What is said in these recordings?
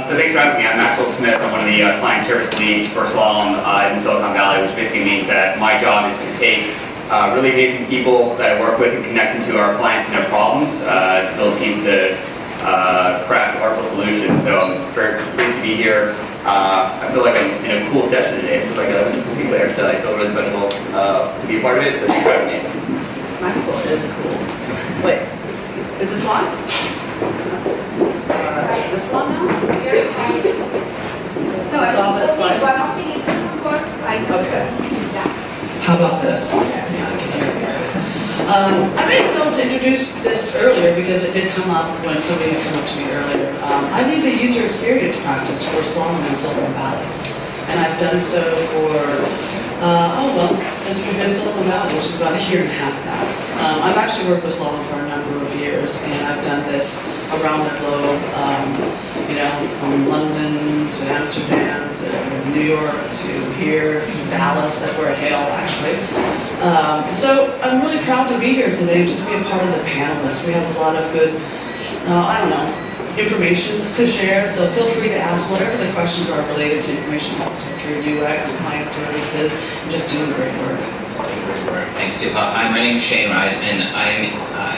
So thanks for having me. I'm Maxwell Smith. I'm one of the client service leads for Slalom in Silicon Valley, which basically means that my job is to take really amazing people that I work with and connect them to our clients and their problems to build teams to craft artful solutions. So I'm very pleased to be here. I feel like I'm in a cool session today. So it's like a bunch of cool people here, so I feel really special to be a part of it. So thanks for having me. Maxwell is cool. Wait, is this on? Is this on now? No, It's on, but it's only fine. one of the inputs I Okay. use that. How about this? Yeah, I can hear it. I made a film to introduce this earlier because it did come up when somebody had come up to me earlier. I lead the user experience practice for Slalom in Silicon Valley. And I've done so for, since we've been in Silicon Valley, which is about a year and a half now. I've actually worked with Slalom for a number of years, and I've done this around the globe, from London to Amsterdam to New York to here, from Dallas, that's where I hail actually. So I'm really proud to be here today and just be a part of the panelists. We have a lot of good, information to share, so feel free to ask whatever the questions are related to information architecture, UX, client services, and just doing great work. Thanks, Thu-Ha. Hi, my name is Reisman. I'm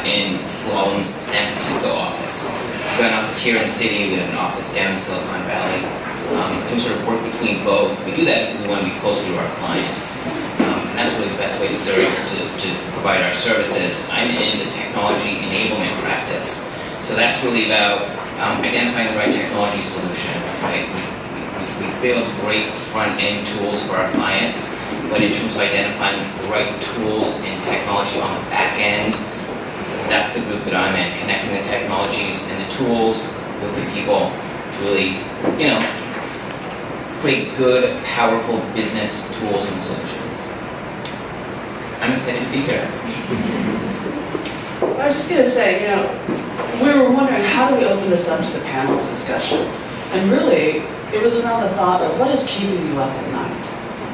in Slalom's San Francisco office. We've got an office here in the city, we have an office down in Silicon Valley. And we sort of work between both. We do that because we want to be closer to our clients. And that's really the best way to serve, to provide our services. I'm in the technology enablement practice. So that's really about identifying the right technology solution, right? We build great front-end tools for our clients, but in terms of identifying the right tools and technology on the back end, that's the group that I'm in, connecting the technologies and the tools with the people to really, create good, powerful business tools and solutions. I'm excited to be here. I was just going to say, we were wondering how do we open this up to the panel's discussion? And really, it was around the thought of what is keeping you up at night?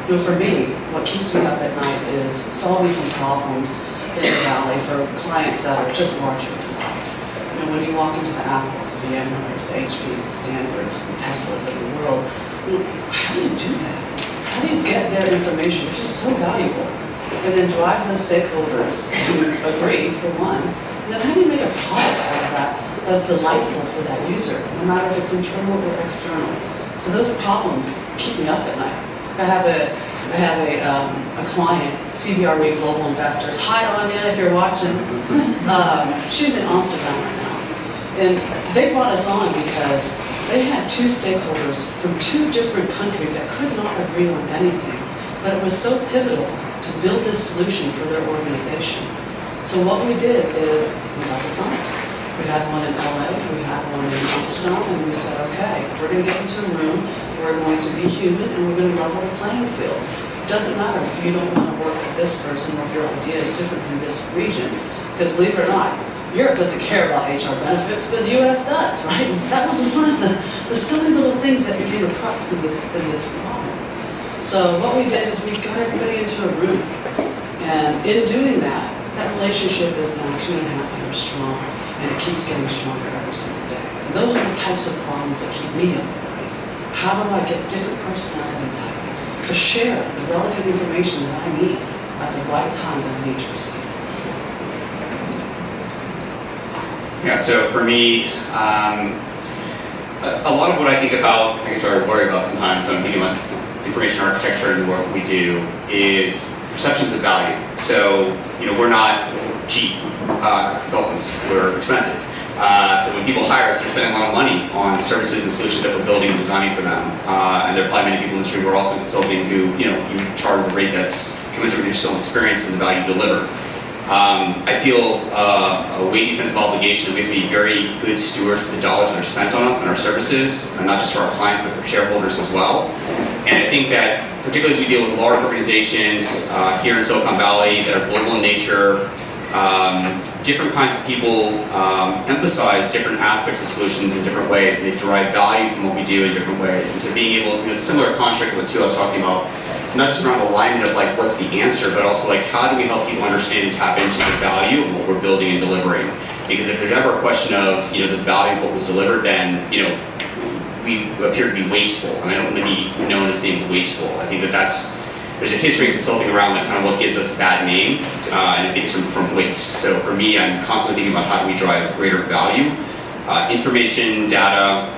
For me, what keeps me up at night is solving some problems in the valley for clients that are just larger than life. When you walk into the Apples, the VMwares, the HPs, the Stanfords, the Teslas of the world, how do you do that? How do you get their information, which is so valuable, and then drive those stakeholders to agree, for one, and then how do you make a product out of that that's delightful for that user, no matter if it's internal or external? So those problems keep me up at night. I have a client, CBRE Global Investors. Hi, Anya, if you're watching. She's in Amsterdam right now. And they brought us on because they had two stakeholders from two different countries that could not agree on anything. But it was so pivotal to build this solution for their organization. So what we did is we got this on it. We had one in LA, we had one in Amsterdam, and we said, okay, we're going to get into a room, we're going to be human, and we're going to level the playing field. It doesn't matter if you don't want to work with this person or if your idea is different in this region, because believe it or not, Europe doesn't care about HR benefits, but the US does, right? And that was one of the silly little things that became a crux in this problem. So what we did is we got everybody into a room, and in doing that, that relationship is now 2.5 years strong. And it keeps getting stronger every single day. And those are the types of problems that keep me up at night. How do I get different personality types to share the relevant information that I need at the right time that I need to receive it? Yeah, so for me, a lot of what I think about, I guess what I worry about sometimes when I'm thinking about information architecture and the work that we do is perceptions of value. So, we're not cheap consultants, we're expensive. So when people hire us, they're spending a lot of money on the services and solutions that we're building and designing for them. And there are probably many people in the industry who are also consulting who, you charge a rate that's commensurate with your own experience and the value you deliver. I feel a weighty sense of obligation that we have to be very good stewards of the dollars that are spent on us and our services, and not just for our clients, but for shareholders as well. And I think that, particularly as we deal with large organizations here in Silicon Valley that are global in nature, different kinds of people emphasize different aspects of solutions in different ways, and they derive value from what we do in different ways. And so being able, similar contract to what Thu was talking about, not just around alignment of like what's the answer, but also like how do we help people understand and tap into the value of what we're building and delivering. Because if there's ever a question of the value of what was delivered, then we we appear to be wasteful, and I don't want to be known as being wasteful. I think there's a history of consulting around that kind of what gives us a bad name, and it gets from waste. So for me, I'm constantly thinking about how do we drive greater value, information, data,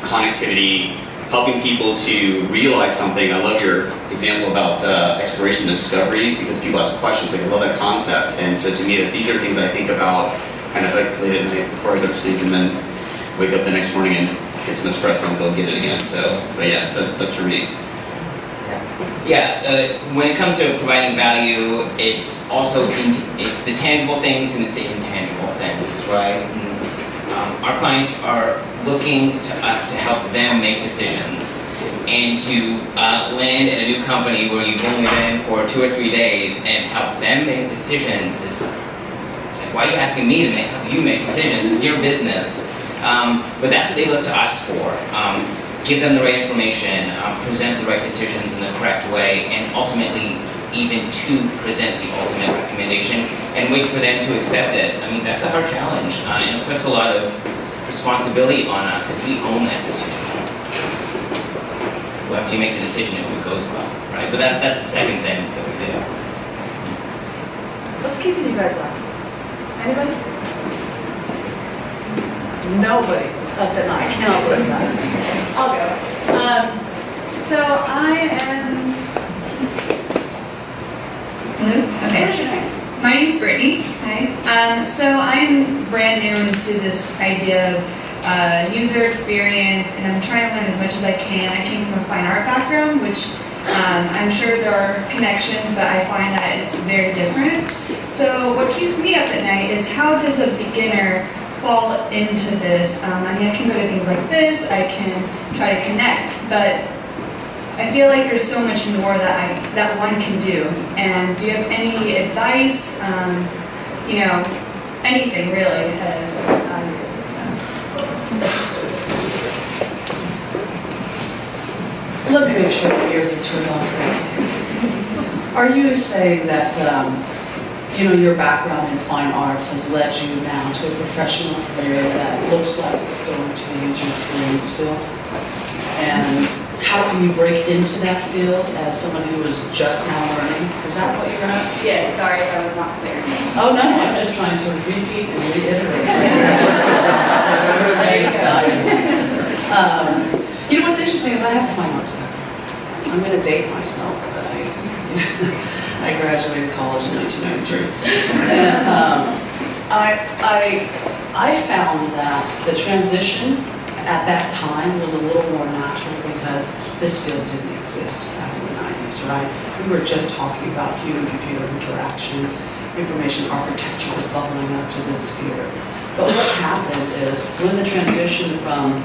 connectivity, helping people to realize something. I love your example about exploration and discovery, because people ask questions, like I love that concept. And so to me, these are things I think about kind of like late at night before I go to sleep, and then wake up the next morning and get some espresso and go get it again. So, but yeah, that's for me. Yeah, when it comes to providing value, it's also it's the tangible things and it's the intangible things, right? Our clients are looking to us to help them make decisions, and to land in a new company where you've only been for 2 or 3 days and help them make decisions is like, why are you asking me to help you make decisions? It's your business. But that's what they look to us for. Give them the right information, present the right decisions in the correct way, and ultimately even to present the ultimate recommendation and wait for them to accept it. I mean, that's a hard challenge, and it puts a lot of responsibility on us because we own that decision. So after you make the decision, it goes well, right? But that's the second thing that we do. What's keeping you guys up? Anybody? Nobody is up at night. I cannot believe that. I'll go. So I am. Hello? Okay. What's your name? My name's Brittany. Hi. So I'm brand new into this idea of user experience, and I'm trying to learn as much as I can. I came from a fine art background, which I'm sure there are connections, but I find that it's very different. So what keeps me up at night is how does a beginner fall into this? I mean, I can go to things like this, I can try to connect, but I feel like there's so much more that one can do. And do you have any advice? Anything really. Let me make sure my ears are turned on correctly. Are you saying that your background in fine arts has led you now to a professional career that looks like it's going to the user experience field? And how can you break into that field as someone who is just now learning? Is that what you're asking? Yes, sorry if I was not clear. Oh, no, I'm just trying to repeat and reiterate. What you're saying is valuable. What's interesting is I have a fine arts background. I'm going to date myself, but I graduated college in 1993. And I found that the transition at that time was a little more natural because this field didn't exist back in the 90s, right? We were just talking about human-computer interaction. Information architecture was bubbling up to this sphere. But what happened is when the transition from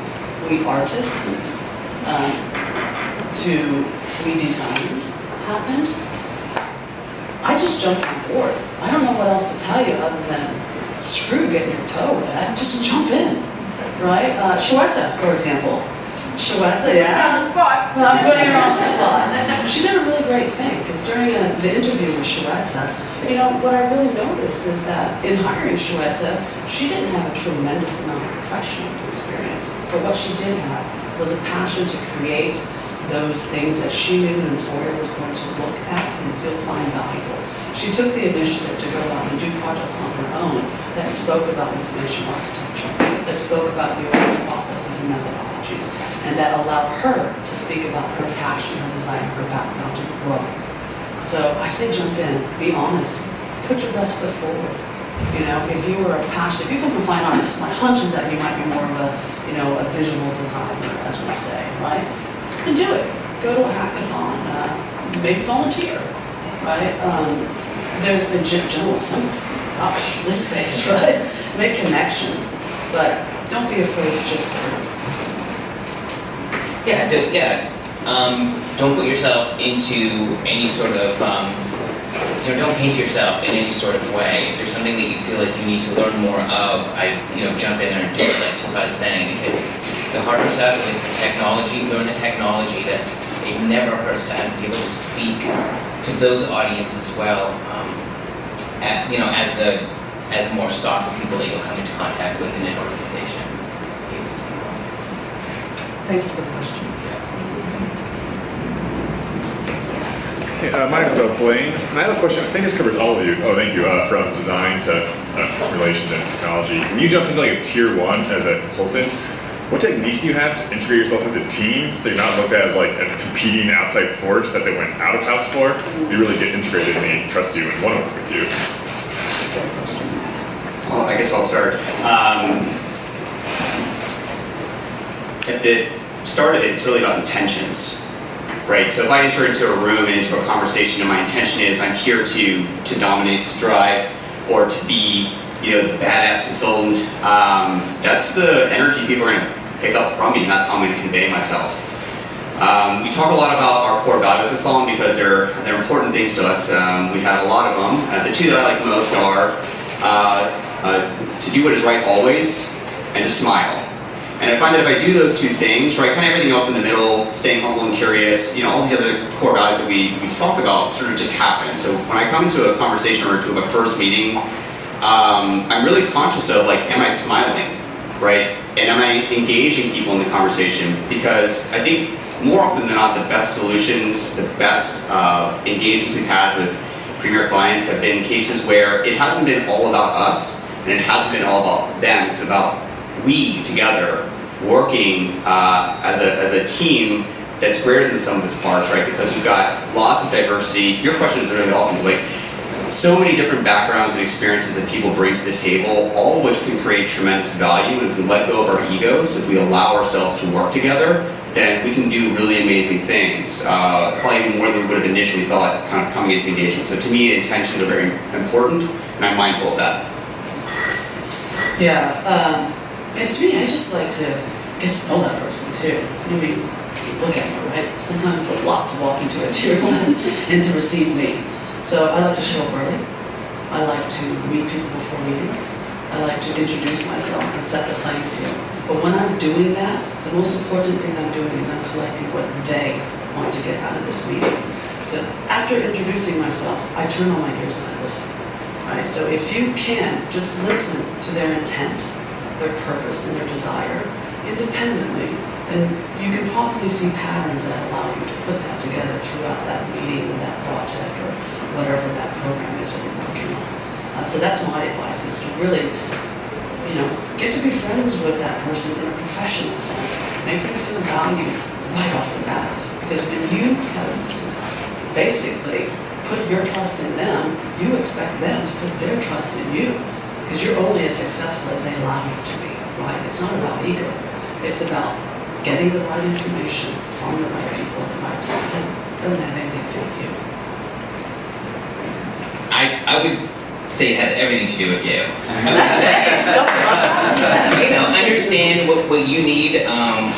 we artists to we designers happened, I just jumped on board. I don't know what else to tell you other than screw getting your toe wet, just jump in, right? Shweta, for example. Shweta, yeah? On the spot. Well, I'm putting her on the spot. She did a really great thing, because during the interview with Shweta, what I really noticed is that in hiring Shweta, she didn't have a tremendous amount of professional experience, but what she did have was a passion to create those things that she knew an employer was going to look at and find valuable. She took the initiative to go out and do projects on her own that spoke about information architecture, that spoke about UX processes and methodologies, and that allowed her to speak about her passion, her desire, her background to grow. So I say jump in, be honest, put your best foot forward. If you were a passion, if you come from fine arts, my hunch is that you might be more of a visual designer, as we say, right? And do it. Go to a hackathon, maybe volunteer, right? There's the general assembly. Gosh, this space, right? Make connections, but don't be afraid to just Don't put yourself into any sort of, don't paint yourself in any sort of way. If there's something that you feel like you need to learn more of, jump in there and do it, like Thu-Ha's saying. If it's the harder stuff, if it's the technology, learn the technology. It never hurts to be able to speak to those audiences as well, as the more softer people that you'll come into contact with in an organization. Able to speak on. Thank you for the question. Hey, my name is Blaine, and I have a question. I think this covers all of you. Oh, thank you. From design to simulations and technology. When you jump into like a tier 1 as a consultant, what techniques do you have to integrate yourself with the team so you're not looked at as like a competing outside force that they went out of house for? You really get integrated and they trust you and want to work with you. Well, I guess I'll start. At the start of it, it's really about intentions, right? So if I enter into a room and into a conversation and my intention is I'm here to dominate, to drive, or to be, the badass consultant, that's the energy people are going to pick up from me, and that's how I'm going to convey myself. We talk a lot about our core values at Slalom because they're important things to us. We have a lot of them. The two that I like most are to do what is right always and to smile. And I find that if I do those two things, right, kind of everything else in the middle, staying humble and curious, all these other core values that we talk about sort of just happen. So when I come to a conversation or to a first meeting, I'm really conscious of am I smiling, right? And am I engaging people in the conversation? Because I think more often than not, the best solutions, the best engagements we've had with premier clients have been cases where it hasn't been all about us and it hasn't been all about them. It's about we together working as a team that's greater than the sum of its parts, right? Because we've got lots of diversity. Your question is really awesome. So many different backgrounds and experiences that people bring to the table, all of which can create tremendous value. And if we let go of our egos, if we allow ourselves to work together, then we can do really amazing things, probably even more than we would have initially thought kind of coming into engagement. So to me, intentions are very important, and I'm mindful of that. Yeah, and to me, I just like to get to know that person too. I mean, look at me, right? Sometimes it's a lot to walk into a tier 1 and to receive me. So I like to show up early. I like to meet people before meetings. I like to introduce myself and set the playing field. But when I'm doing that, the most important thing I'm doing is I'm collecting what they want to get out of this meeting. Because after introducing myself, I turn on my ears and I listen. Right? So if you can just listen to their intent, their purpose, and their desire independently, then you can probably see patterns that allow you to put that together throughout that meeting or that project or whatever that program is that you're working on. So that's my advice, is to really, get to be friends with that person in a professional sense. Make them feel valued right off the bat. Because when you have basically put your trust in them, you expect them to put their trust in you. Because you're only as successful as they allow you to be, right? It's not about ego. It's about getting the right information from the right people at the right time. It doesn't have anything to do with you. I would say it has everything to do with you. I would say, understand what you need,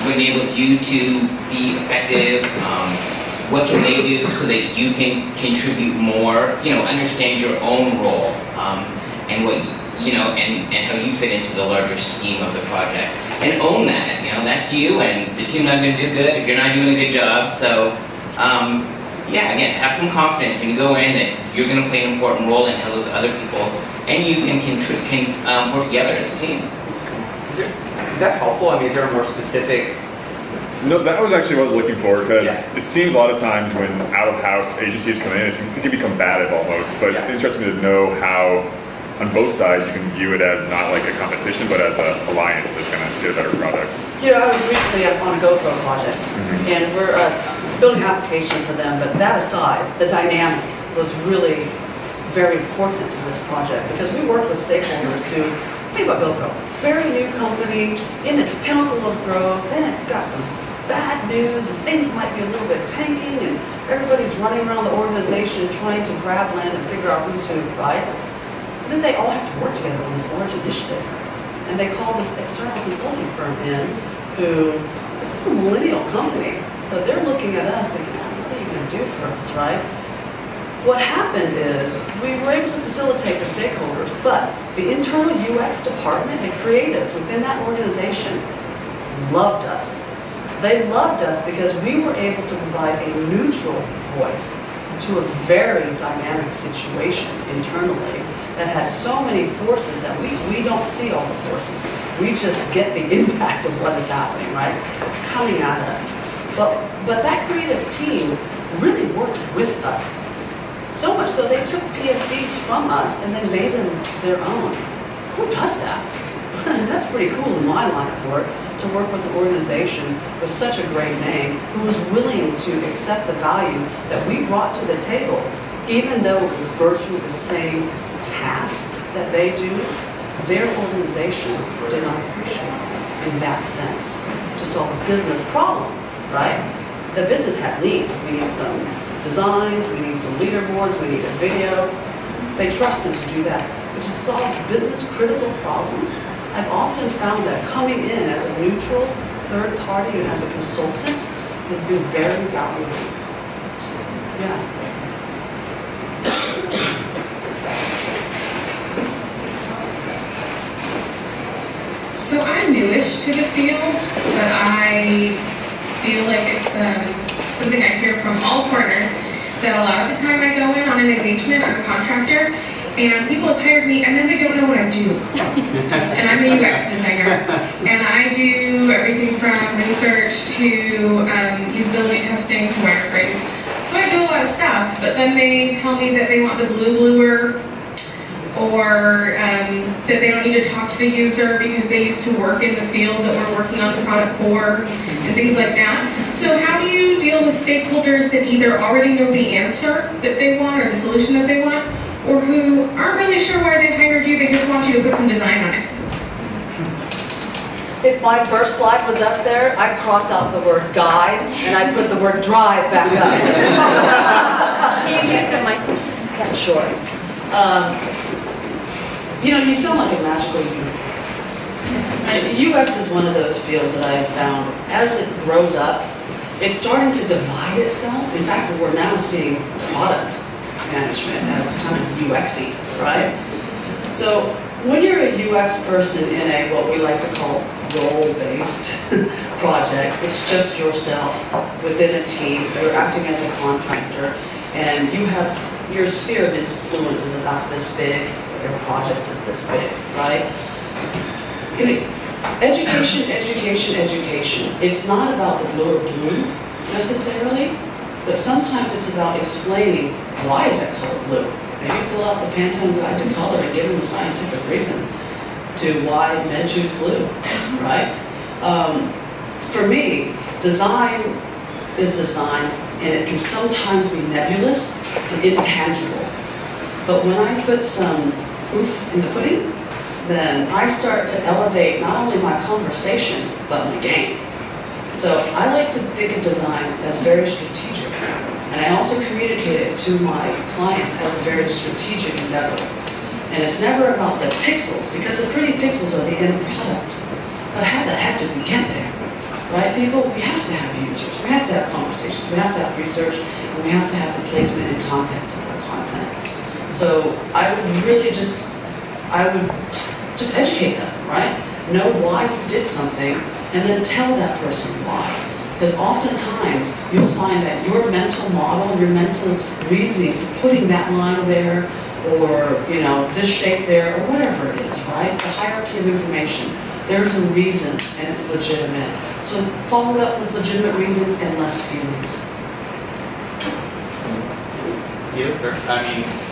what enables you to be effective, what can they do so that you can contribute more, understand your own role, and what, and how you fit into the larger scheme of the project. And own that, that's you, and the team's not going to do good if you're not doing a good job. So, again, have some confidence when you go in that you're going to play an important role in how those other people and you can work together as a team. Is that helpful? I mean, is there a more specific? No, that was actually what I was looking for, because it seems a lot of times when out-of-house agencies come in, it can be combative almost, but it's interesting to know how on both sides you can view it as not like a competition, but as an alliance that's going to get a better product. I was recently on a GoPro project, and we're building an application for them, but that aside, the dynamic was really very important to this project, because we worked with stakeholders who, think about GoPro, very new company, in its pinnacle of growth, then it's got some bad news, and things might be a little bit tanking, and everybody's running around the organization trying to grab land and figure out who's who, right? And then they all have to work together on this large initiative. And they call this external consulting firm in, who, this is a millennial company, so they're looking at us thinking, what are you going to do for us, right? What happened is we were able to facilitate the stakeholders, but the internal UX department and creatives within that organization loved us. They loved us because we were able to provide a neutral voice to a very dynamic situation internally that had so many forces that we don't see all the forces. We just get the impact of what is happening, right? It's coming at us. But that creative team really worked with us. So much so they took PSDs from us and then made them their own. Who does that? That's pretty cool in my line of work, to work with an organization with such a great name who was willing to accept the value that we brought to the table, even though it was virtually the same task that they do. Their organization did not appreciate it in that sense to solve a business problem, right? The business has needs. We need some designs, we need some leaderboards, we need a video. They trust them to do that. But to solve business critical problems, I've often found that coming in as a neutral third party and as a consultant has been very valuable. Yeah. So I'm newish to the field, but I feel like it's something I hear from all corners, that a lot of the time I go in on an engagement, I'm a contractor, and people have hired me and then they don't know what I do. And I'm a UX designer, and I do everything from research to usability testing to wireframes. So I do a lot of stuff, but then they tell me that they want the bluer, or that they don't need to talk to the user because they used to work in the field that we're working on the product for, and things like that. So how do you deal with stakeholders that either already know the answer that they want or the solution that they want, or who aren't really sure why they hired you, they just want you to put some design on it? If my first slide was up there, I'd cross out the word guide and I'd put the word drive back up. Can you use the mic? Yeah, sure. You know, you sound like a magical unicorn. And UX is one of those fields that I have found, as it grows up, it's starting to divide itself. In fact, we're now seeing product management as kind of UX-y, right? So when you're a UX person in a, what we like to call role-based project, it's just yourself within a team, you're acting as a contractor, and you have, your sphere of influence is about this big, your project is this big, right? You know, education. It's not about the blue or blue necessarily, but sometimes it's about explaining why is that color blue. Maybe pull out the Pantone Guide to Color and give them a scientific reason to why men choose blue, right? For me, design is design, and it can sometimes be nebulous and intangible. But when I put some proof in the pudding, then I start to elevate not only my conversation, but my game. So I like to think of design as very strategic. And I also communicate it to my clients as a very strategic endeavor. And it's never about the pixels, because the pretty pixels are the end product. But how the heck did we get there? Right, people? We have to have users, we have to have conversations, we have to have research, and we have to have the placement and context of our content. So I would just educate them, right? Know why you did something, and then tell that person why. Because oftentimes, you'll find that your mental model, your mental reasoning for putting that line there, or this shape there, or whatever it is, right? The hierarchy of information. There's a reason, and it's legitimate. So follow it up with legitimate reasons and less feelings.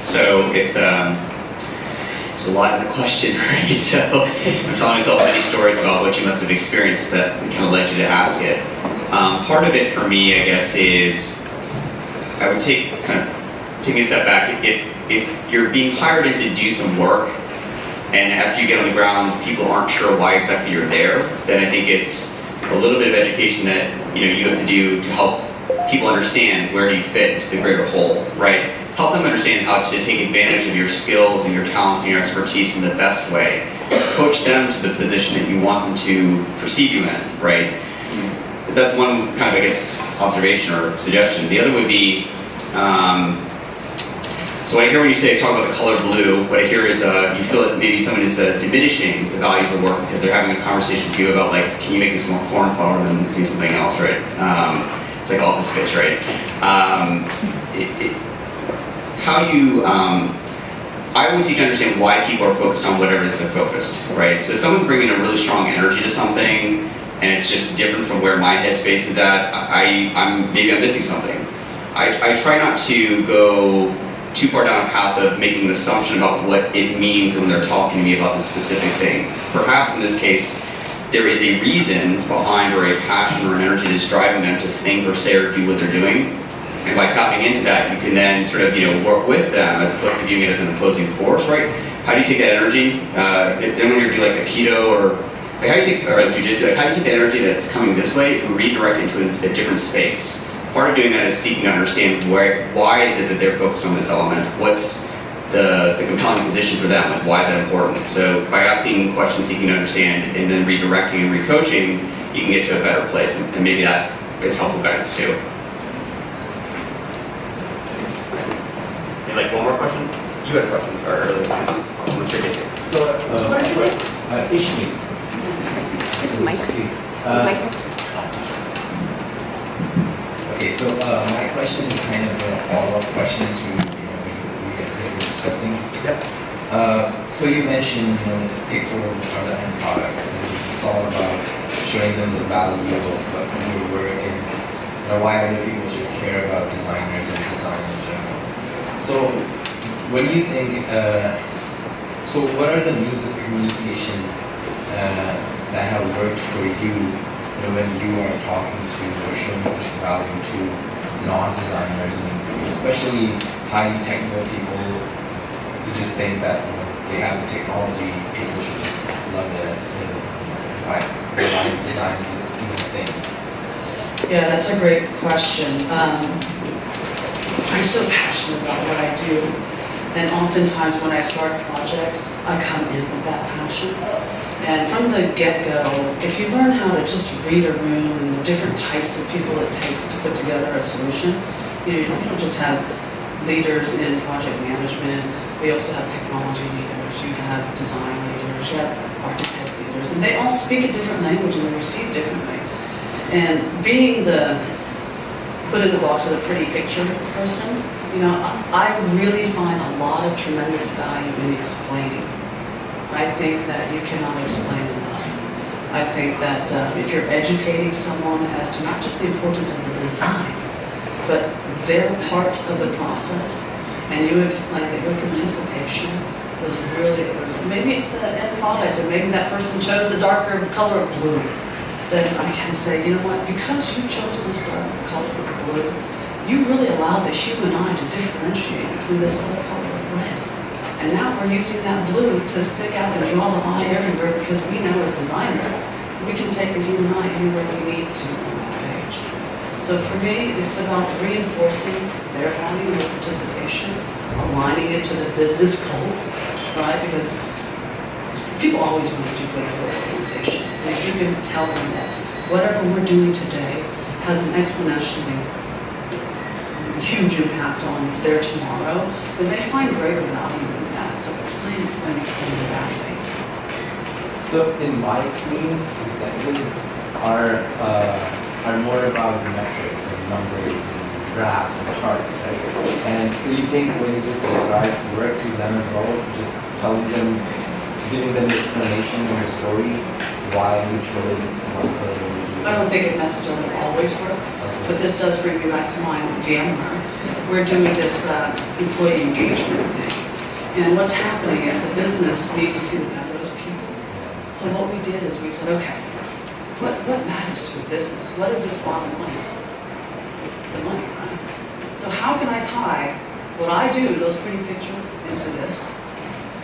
So it's a lot in the question, right? So I'm telling myself many stories about what you must have experienced that kind of led you to ask it. Part of it for me, I guess, is I would taking a step back. If you're being hired in to do some work, and after you get on the ground, people aren't sure why exactly you're there, then I think it's a little bit of education that you have to do to help people understand where do you fit into the greater whole, right? Help them understand how to take advantage of your skills and your talents and your expertise in the best way. Coach them to the position that you want them to perceive you in, right? That's one kind of, I guess, observation or suggestion. The other would be, so what I hear when you talk about the color blue, what I hear is you feel that maybe someone is diminishing the value of your work because they're having a conversation with you about, like, can you make this more cornflower than do something else, right? It's like office space, right? How do you I always seek to understand why people are focused on whatever it is they're focused, right? So if someone's bringing a really strong energy to something, and it's just different from where my headspace is at, maybe I'm missing something. I try not to go too far down a path of making an assumption about what it means when they're talking to me about this specific thing. Perhaps in this case, there is a reason behind or a passion or an energy that's driving them to think or say or do what they're doing. And by tapping into that, you can then sort of, work with them as opposed to viewing it as an opposing force, right? How do you take that energy? Then when you do like Aikido or how do you take, or Jiu-Jitsu, how do you take the energy that's coming this way and redirect it into a different space? Part of doing that is seeking to understand why is it that they're focused on this element? What's the compelling position for them? Like, why is that important? So by asking questions, seeking to understand, and then redirecting and recoaching, you can get to a better place, and maybe that is helpful guidance too. Like one more question? You had questions earlier. What's your case? So, Ishmi. This is Mike. Okay, so my question is kind of a follow-up question to we were discussing. Yep. So you mentioned the pixels are the end products, and it's all about showing them the value of your work and why other people should care about designers and design in general. So, what do you think? So, what are the means of communication that have worked for you? When you are talking to or showing this value to non-designers, and especially highly technical people who just think that they have the technology, people should just love it as it is. Right? Why design is a thing. Yeah, that's a great question. I'm so passionate about what I do, and oftentimes when I start projects, I come in with that passion. And from the get-go, if you learn how to just read a room and the different types of people it takes to put together a solution, you don't just have leaders in project management, we also have technology leaders, you have design leaders, you have architect leaders, and they all speak a different language and they receive differently. And being the put in the box of the pretty picture person, I really find a lot of tremendous value in explaining. I think that you cannot explain enough. I think that if you're educating someone as to not just the importance of the design, but their part of the process, and you explain that your participation was maybe it's the end product, and maybe that person chose the darker color of blue, then I can say, you know what, because you chose this darker color of blue, you really allowed the human eye to differentiate between this other color of red. And now we're using that blue to stick out and draw the eye everywhere because we know as designers, we can take the human eye anywhere we need to on that page. So for me, it's about reinforcing their value and their participation, aligning it to the business goals, right? Because people always want to do good for their organization. And if you can tell them that whatever we're doing today has an exponentially huge impact on their tomorrow, then they find greater value in that. So explain, validate. So in my experience, incentives are more about metrics and numbers and graphs and charts, right? And so you think when you just describe work to them as well, just telling them, giving them the explanation and the story why you chose one color. I don't think it necessarily always works, but this does bring me back to mind with VMware. We're doing this employee engagement thing. And what's happening is the business needs to see the benefit of people. So what we did is we said, okay, what matters to a business? What is its bottom line? It's the money, right? So how can I tie what I do, those pretty pictures, into this?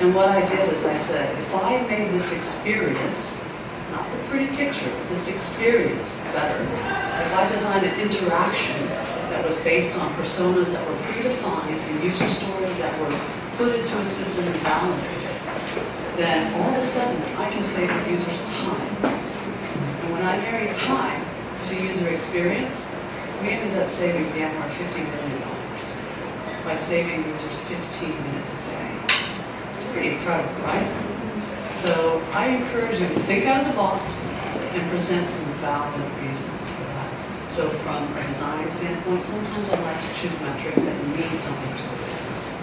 And what I did is I said, if I made this experience, not the pretty picture, but this experience better, if I designed an interaction that was based on personas that were predefined and user stories that were put into a system and validated, then all of a sudden I can save the user's time. And when I marry time to user experience, we ended up saving VMware $50 million by saving users 15 minutes a day. It's pretty incredible, right? So I encourage you to think out of the box and present some valid reasons for that. So from a design standpoint, sometimes I like to choose metrics that mean something to the business.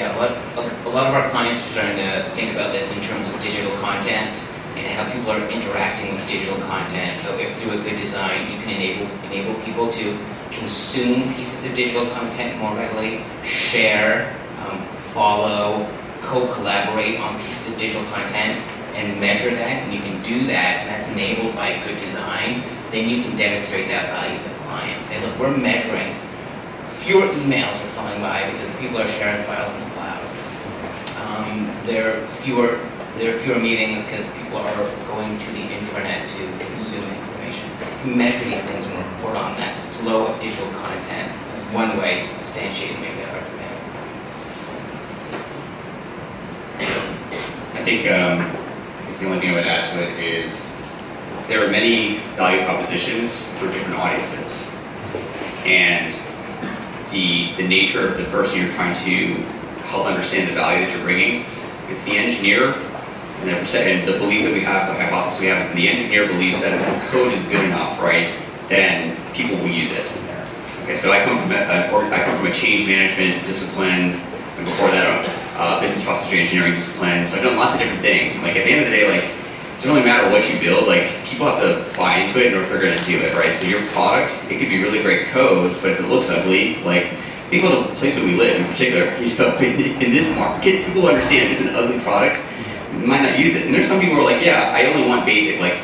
Yeah, a lot of our clients are starting to think about this in terms of digital content and how people are interacting with digital content. So if through a good design, you can enable people to consume pieces of digital content more readily, share, follow, co-collaborate on pieces of digital content, and measure that, and you can do that, and that's enabled by good design, then you can demonstrate that value to the client. Say, look, we're measuring fewer emails are flying by because people are sharing files in the cloud. There are fewer meetings because people are going to the intranet to consume information. You measure these things and report on that flow of digital content. That's one way to substantiate and make that argument. I think the only thing I would add to it is there are many value propositions for different audiences, and the nature of the person you're trying to help understand the value that you're bringing. It's the engineer, and the belief that we have, the hypothesis we have, is the engineer believes that if the code is good enough, right, then people will use it. Okay, so I come from a change management discipline, and before that, business process engineering discipline. So I've done lots of different things. And like at the end of the day, like it doesn't really matter what you build. Like people have to buy into it in order if they're going to do it, right? So your product, it could be really great code, but if it looks ugly, like people in the place that we live, in particular, you know, in this market, people understand it's an ugly product. They might not use it. And there's some people who are like, yeah, I only want basic. Like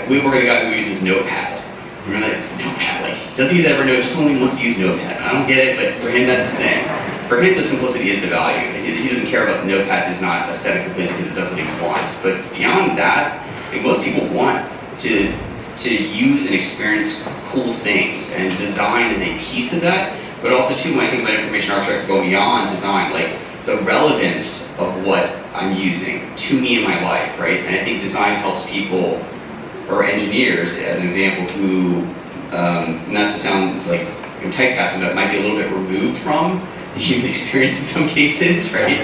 we work with a guy who uses Notepad. Remember that? Notepad, like he doesn't use Evernote, just only wants to use Notepad. I don't get it, but for him that's the thing. For him, the simplicity is the value. He doesn't care about the Notepad is not aesthetically pleasing because it does what he wants. But beyond that, I think most people want to use and experience cool things, and design is a piece of that. But also too, when I think about information architecture, go beyond design, like the relevance of what I'm using to me in my life, right? And I think design helps people, or engineers, as an example, who, not to sound like I'm typecasting, but might be a little bit removed from the human experience in some cases, right?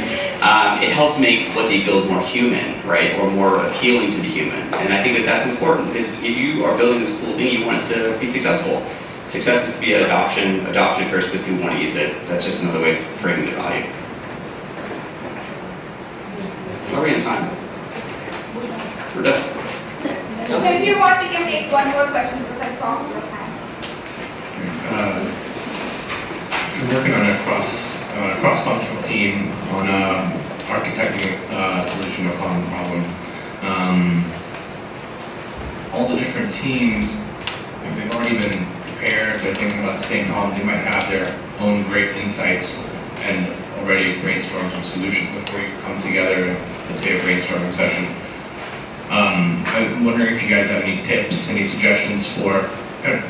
It helps make what they build more human, right? Or more appealing to the human. And I think that that's important, because if you are building this cool thing, you want it to be successful. Success is to be adoption occurs because people want to use it. That's just another way of framing the value. Are we in time? We're done. So if you want, we can take one more question because I saw your hand. If you're working on a cross-functional team on architecting a solution to a common problem, all the different teams, if they've already been prepared, they're thinking about the same problem, they might have their own great insights and already brainstormed some solutions before you come together in, let's say, a brainstorming session. I'm wondering if you guys have any tips, any suggestions for kind of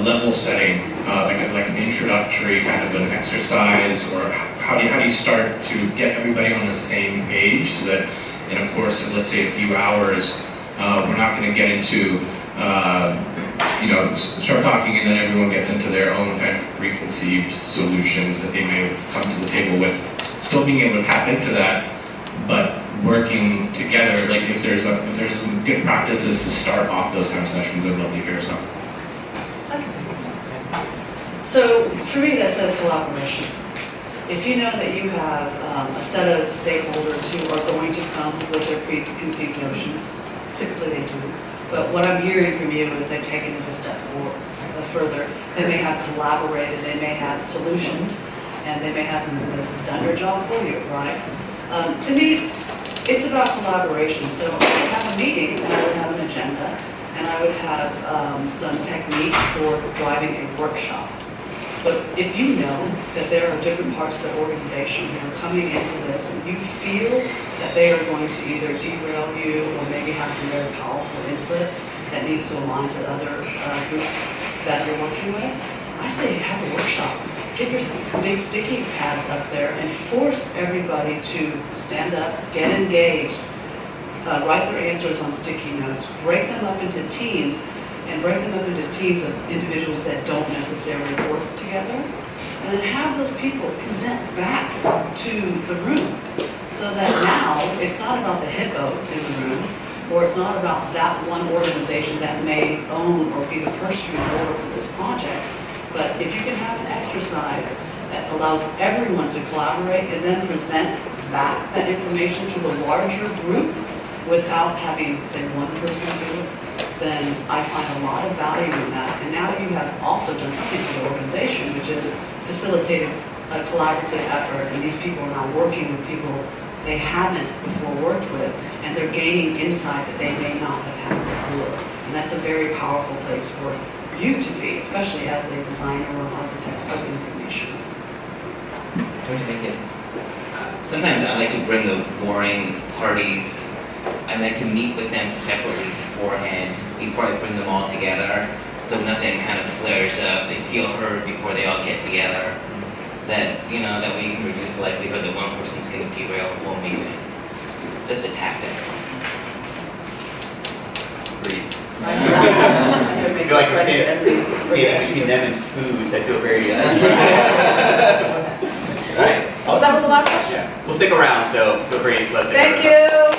a level setting, like an introductory kind of an exercise, or how do you start to get everybody on the same page so that in a course of, let's say, a few hours, we're not going to get into start talking and then everyone gets into their own kind of preconceived solutions that they may have come to the table with. Still being able to tap into that, but working together, like if there's some good practices to start off those kind of sessions, I'd love to hear some. So for me, that says collaboration. If you know that you have a set of stakeholders who are going to come with their preconceived notions, typically they do, but what I'm hearing from you is they've taken it a step further. They may have collaborated, they may have solutioned, and they may have done your job for you, right? To me, it's about collaboration. So I would have a meeting, and I would have an agenda, and I would have some techniques for driving a workshop. So if you know that there are different parts of the organization who are coming into this and you feel that they are going to either derail you or maybe have some very powerful input that needs to align to other groups that you're working with, I say have a workshop. Get your big sticky pads up there and force everybody to stand up, get engaged, write their answers on sticky notes, break them up into teams, and break them up into teams of individuals that don't necessarily work together, and then have those people present back to the room so that now it's not about the hippo in the room, or it's not about that one organization that may own or be the purse string holder for this project, but if you can have an exercise that allows everyone to collaborate and then present back that information to the larger group without having, say, one person do it, then I find a lot of value in that. And now you have also done something for the organization, which is facilitated a collaborative effort, and these people are now working with people they haven't before worked with, and they're gaining insight that they may not have had before. And that's a very powerful place for you to be, especially as a designer or architect of information. Don't you think it's, sometimes I like to bring the boring parties, I like to meet with them separately beforehand, before I bring them all together, so nothing kind of flares up, they feel heard before they all get together. That, you know, that we can reduce the likelihood that one person's going to derail the whole meeting. Just a tactic. Agreed. I feel like we're standing between them and foods. I feel very. All right. So that was the last question. We'll stick around, so feel free to let us know. Thank you.